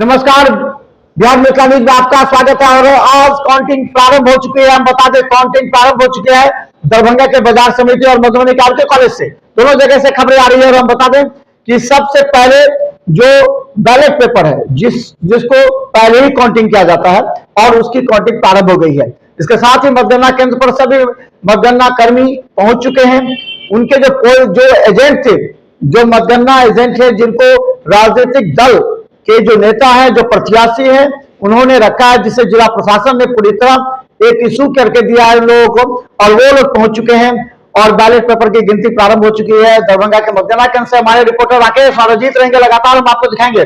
नमस्कार, बिहार मिथिला न्यूज में आपका स्वागत है। और आज काउंटिंग प्रारंभ हो चुकी है। हम बता दें, काउंटिंग प्रारंभ हो चुकी है दरभंगा के बाजार समिति और मधुबनी के आरके कॉलेज से, दोनों जगह से खबरें आ रही है। और हम बता दें कि सबसे पहले जो बैलेट पेपर है, जिसको पहले ही काउंटिंग किया जाता है, और उसकी काउंटिंग प्रारंभ हो गई है। इसके साथ ही मतगणना केंद्र पर सभी मतगणना कर्मी पहुंच चुके हैं। उनके जो एजेंट थे, जो मतगणना एजेंट है, जिनको राजनीतिक दल के जो नेता हैं, जो प्रत्याशी हैं, उन्होंने रखा है, जिसे जिला प्रशासन ने पूरी तरह एक इशू करके दिया है लोगों को, और वो लोग पहुंच चुके हैं और बैलेट पेपर की गिनती प्रारंभ हो चुकी है। दरभंगा के मतगणना केंद्र से हमारे रिपोर्टर राकेश और अजीत रहेंगे लगातार, हम आपको दिखाएंगे।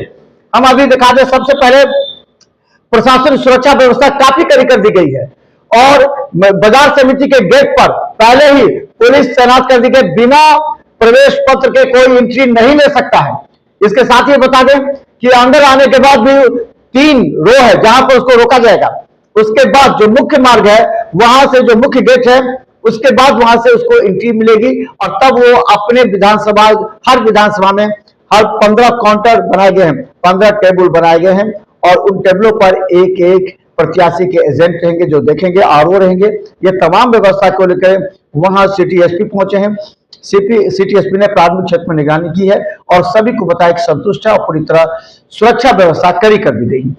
हम अभी दिखा दें, सबसे पहले प्रशासन सुरक्षा व्यवस्था काफी कड़ी कर दी गई है और बाजार समिति के गेट पर पहले ही पुलिस तैनात कर दी गई। बिना प्रवेश पत्र के कोई एंट्री नहीं ले सकता है। इसके साथ ही बता दें कि अंदर आने के बाद भी 3 रो है जहां पर उसको रोका जाएगा। उसके बाद जो मुख्य मार्ग है, वहां से जो मुख्य गेट है, उसके बाद वहां से उसको एंट्री मिलेगी और तब वो अपने विधानसभा, हर विधानसभा में हर 15 काउंटर बनाए गए हैं, 15 टेबल बनाए गए हैं और उन टेबलों पर एक एक प्रत्याशी के एजेंट रहेंगे जो देखेंगे, आरओ रहेंगे। ये तमाम व्यवस्था को लेकर वहां सिटी एसपी पहुंचे हैं। सिटी एसपी ने प्राथमिक क्षेत्र में निगरानी की है और सभी को बताया कि संतुष्ट है और पूरी तरह सुरक्षा व्यवस्था कड़ी कर दी गई।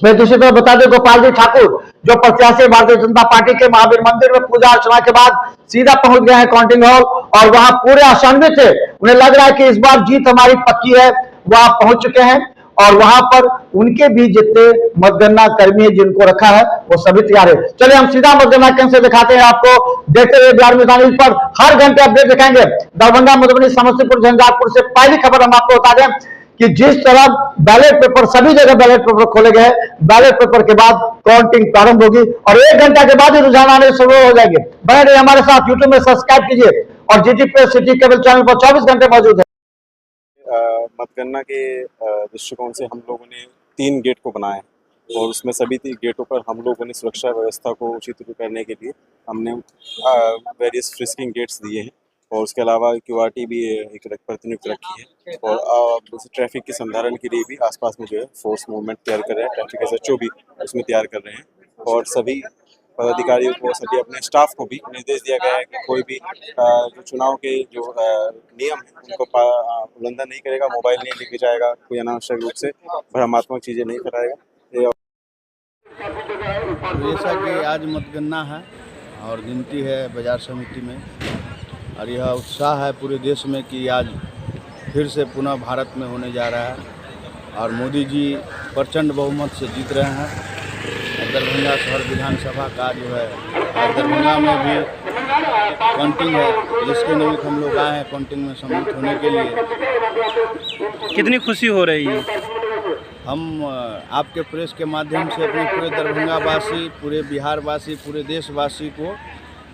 मैं दूसरी तरफ बता दें, गोपाल जी ठाकुर जो प्रत्याशी भारतीय जनता पार्टी के महावीर मंदिर में पूजा अर्चना के बाद सीधा पहुंच गए हैं काउंटिंग हॉल और वहां पूरे आशान्वित थे। उन्हें लग रहा है कि इस बार जीत हमारी पक्की है। वहां पहुंच चुके हैं और वहां पर उनके भी जितने मतगणना कर्मी जिनको रखा है वो सभी तैयार है। चलिए हम सीधा मतगणना केंद्र से दिखाते हैं आपको। देखते हुए बिहार मिथिला न्यूज पर हर घंटे अपडेट दिखाएंगे। दरभंगा, मधुबनी, समस्तीपुर, झंझारपुर से पहली खबर हम आपको बता दें कि जिस तरह बैलेट पेपर, सभी जगह बैलेट पेपर खोले गए, बैलेट पेपर के बाद काउंटिंग प्रारंभ होगी और 1 घंटा के बाद ही रुझान आने शुरू हो जाएंगे। बने रहिए हमारे साथ, यूट्यूब में सब्सक्राइब कीजिए और GT press city cable channel पर 24 घंटे मौजूद है। मतगणना के दृष्टिकोण से हम लोगों ने 3 गेट को बनाया है और उसमें सभी 3 गेटों पर हम लोगों ने सुरक्षा व्यवस्था को उचित रूप करने के लिए हमने वेरियस फ्रिस्किंग गेट्स दिए हैं और उसके अलावा क्यूआरटी भी एक प्रतिनियुक्त रखी है और ट्रैफिक के संधारण के लिए भी आसपास में जो है फोर्स मूवमेंट तैयार कर रहे हैं। ट्रैफिक एसएचओ भी उसमें तैयार कर रहे हैं और सभी पदाधिकारियों को, सभी अपने स्टाफ को भी निर्देश दिया गया है कि कोई भी जो चुनाव के जो नियम है उनको उल्लंघन नहीं करेगा, मोबाइल नहीं लेके जाएगा, कोई अनावश्यक रूप से भ्रमात्मक चीज़ें नहीं कराएगा। जैसा कि आज मतगणना है और गिनती है बाजार समिति में और यह उत्साह है पूरे देश में कि आज फिर से पुनः भारत में होने जा रहा है और मोदी जी प्रचंड बहुमत से जीत रहे हैं। दरभंगा शहर विधानसभा का जो है आज दरभंगा में भी काउंटिंग है, जिसके निमित्त हम लोग आए हैं काउंटिंग में सम्मिलित होने के लिए। कितनी खुशी हो रही है? हम आपके प्रेस के माध्यम से अपने पूरे दरभंगा वासी, पूरे बिहार वासी, पूरे देशवासी को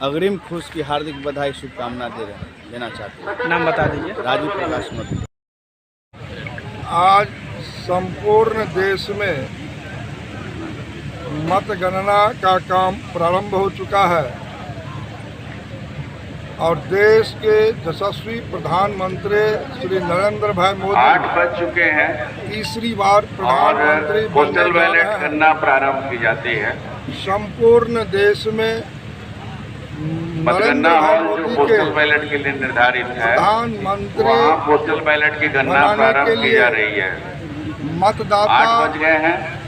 अग्रिम खुश की हार्दिक बधाई, शुभकामना देना चाहते हैं। नाम बता दीजिए। राजीव प्रकाश मधु। आज संपूर्ण देश में मतगणना का काम प्रारंभ हो चुका है और देश के यशस्वी प्रधानमंत्री श्री नरेंद्र भाई मोदी 8 बज चुके हैं। तीसरी बार प्रधानमंत्री पोस्टल बैलेट करना प्रारंभ की जाती है। संपूर्ण देश में मतगणना हॉल जो पोस्टल बैलेट के लिए निर्धारित है, प्रधानमंत्री वहाँ पोस्टल बैलेट की गणना प्रारंभ की जा रही है। मतदाता 8 बज गए हैं।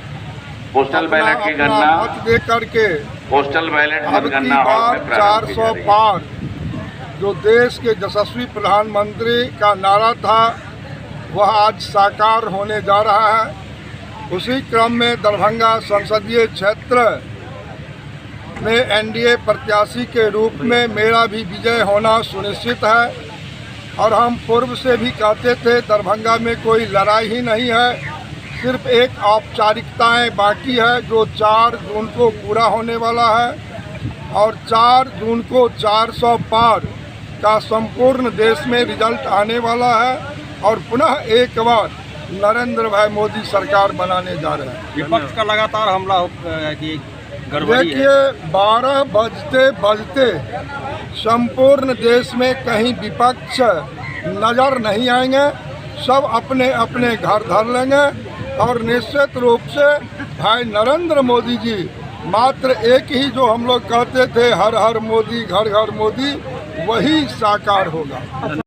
पोस्टल बैलेट की गणना मत दे करके पोस्टल बैलेट अब की मतगणना हॉल बार में प्रारंभ की जा रही है। 400 जो देश के यशस्वी प्रधानमंत्री का नारा था वह आज साकार होने जा रहा है। उसी क्रम में दरभंगा संसदीय क्षेत्र में एनडीए प्रत्याशी के रूप में मेरा भी विजय होना सुनिश्चित है और हम पूर्व से भी कहते थे दरभंगा में कोई लड़ाई ही नहीं है, सिर्फ एक औपचारिकताएं बाकी है जो 4 जून को पूरा होने वाला है और 4 जून को 400 पार का संपूर्ण देश में रिजल्ट आने वाला है और पुनः एक बार नरेंद्र भाई मोदी सरकार बनाने जा रहे हैं। विपक्ष का लगातार हमला कि गड़बड़ी है। देखिए 12 बजते बजते संपूर्ण देश में कहीं विपक्ष नज़र नहीं आएंगे, सब अपने अपने घर धर लेंगे और निश्चित रूप से भाई नरेंद्र मोदी जी मात्र एक ही जो हम लोग कहते थे हर हर मोदी घर घर मोदी, वही साकार होगा।